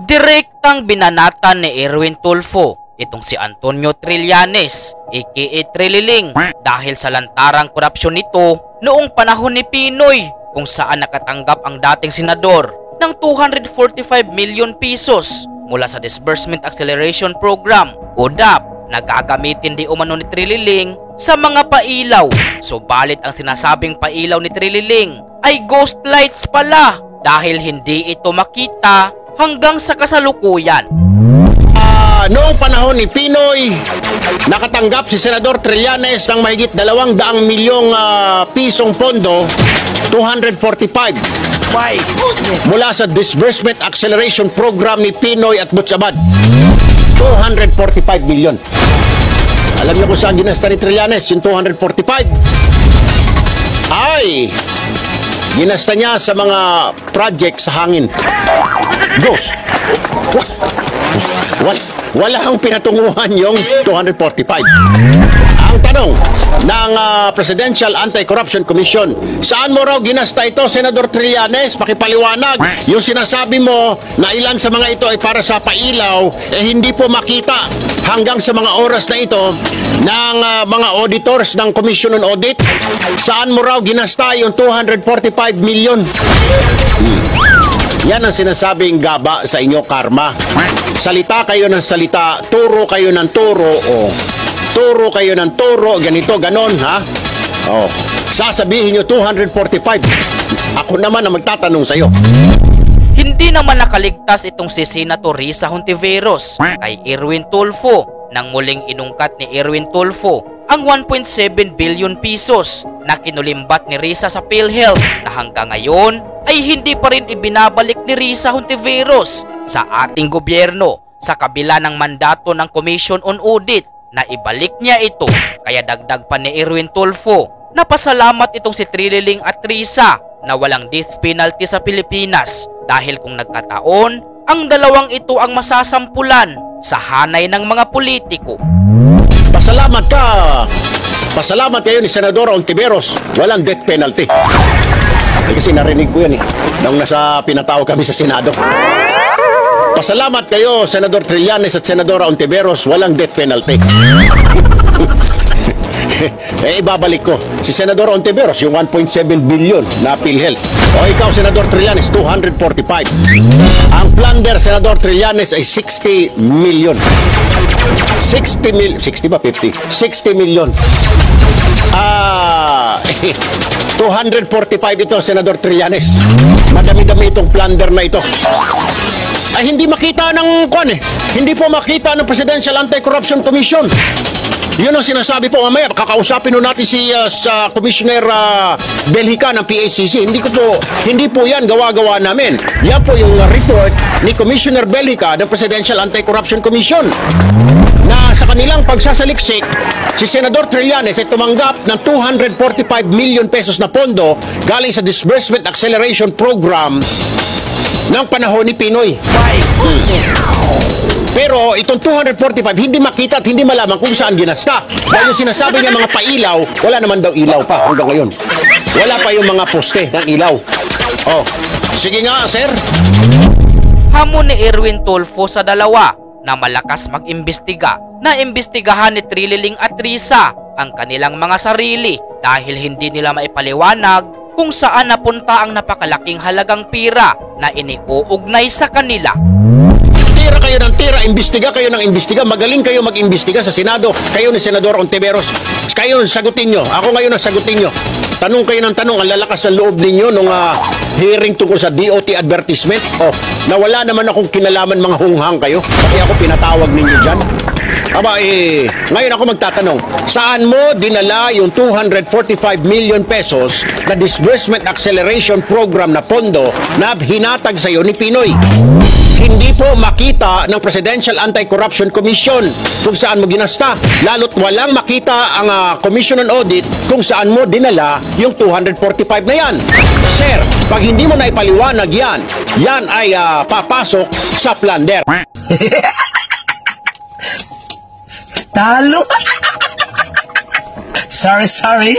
Direktang binanatan ni Erwin Tulfo itong si Antonio Trillanes aka Trililing dahil sa lantarang korupsyon nito noong panahon ni Pinoy kung saan nakatanggap ang dating senador ng 245 million pesos mula sa Disbursement Acceleration Program o DAP na gagamitin di umano ni Trililing sa mga pailaw. Subalit ang sinasabing pailaw ni Trililing ay ghost lights pala dahil hindi ito makita hanggang sa kasalukuyan. Noong panahon ni Pinoy, nakatanggap si Senador Trillanes ng mahigit 200 milyong pisong pondo, 245. Mula sa Disbursement Acceleration Program ni Pinoy at Butchabad, 245 million. Alam niyo kung saan ginasta ni Trillanes yung 245? Ay, ginasta niya sa mga project sa hangin. Diyos! Wala akong pinatunguhan yung 245. Ang tanong ng Presidential Anti-Corruption Commission, saan mo raw ginasta ito, Senador Trillanes? Pakipaliwanag. Yung sinasabi mo na ilan sa mga ito ay para sa pailaw, hindi po makita hanggang sa mga oras na ito ng mga auditors ng Commission on Audit. Saan mo raw ginasta yung 245 million? Yan ang sinasabing gaba sa inyo, karma. Salita kayo ng salita, turo kayo ng turo, turo kayo ng turo, ganito, ganon, ha? Sasabihin nyo 245. Ako naman ang magtatanong sa'yo. Hindi naman nakaligtas itong si Senator Risa Hontiveros kay Erwin Tulfo nang muling inungkat ni Erwin Tulfo ang 1.7 billion pesos na kinulimbat ni Risa sa PhilHealth na hanggang ngayon ay hindi pa rin ibinabalik ni Risa Hontiveros sa ating gobyerno sa kabila ng mandato ng Commission on Audit na ibalik niya ito. Kaya dagdag pa ni Erwin Tulfo na pasalamat itong si Trililing at Risa na walang death penalty sa Pilipinas dahil kung nagkataon, ang dalawang ito ang masasampulan sa hanay ng mga politiko. Pasalamat ka! Pasalamat kayo ni Senador Hontiveros, walang death penalty. Kasi narinig ko yan nung nasa pinatawag kami sa Senado. Pasalamat kayo, Senador Trillanes at Senadora Hontiveros, walang death penalty. Ibabalik ko. Si Senador Hontiveros, yung 1.7 billion na PhilHealth. O ikaw, Senador Trillanes, 245. Ang plunder, Senador Trillanes, ay 60 million. 60 ba? 50? 60 million. 245 ito, Senador Trillanes. Madami-dami itong plunder na ito. Ay hindi makita ng hindi po makita ng Presidential Anti-Corruption Commission. Yun ang sinasabi po mamaya. Kakausapin nun natin si Commissioner Belhica ng PACC. Hindi po yan gawa-gawa namin. Yan po yung report ni Commissioner Belhica ng Presidential Anti-Corruption Commission. Na sa kanilang pagsasaliksik, si Senador Trillanes ay tumanggap ng 245 million pesos na pondo galing sa Disbursement Acceleration Program ng panahon ni Pinoy. Pero itong 245 hindi makita at hindi malaman kung saan ginasta. Dahil yung sinasabi niya mga pailaw, wala naman daw ilaw pa hanggang ngayon. Wala pa yung mga poste ng ilaw. Sige nga, sir. Hamon ni Erwin Tulfo sa dalawa na malakas mag-imbestiga na imbestigahan ni Trililing at Risa ang kanilang mga sarili dahil hindi nila maipaliwanag kung saan napunta ang napakalaking halagang pira na iniuugnay sa kanila. Tira kayo ng tira, imbestiga kayo ng imbestiga, magaling kayo mag-imbestiga sa Senado, kayo ni Senador Hontiveros. Kayo sagutin nyo, ako ngayon ang sagutin nyo. Tanong kayo ng tanong, ang lalakas ng loob ninyo nung hearing tungkol sa DOT advertisement. Na wala naman akong kinalaman, mga hunghang kayo, pati ako pinatawag ninyo dyan. Ngayon ako magtatanong, saan mo dinala yung 245 million pesos na Disbursement Acceleration Program na pondo na hinatag sa'yo ni Pinoy? Hindi po makita ng Presidential Anti-Corruption Commission kung saan mo ginasta. Lalo't walang makita ang Commission on Audit kung saan mo dinala yung 245 na yan. Sir, pag hindi mo na ipaliwanag yan, yan ay papasok sa plunder. Talo! Sorry.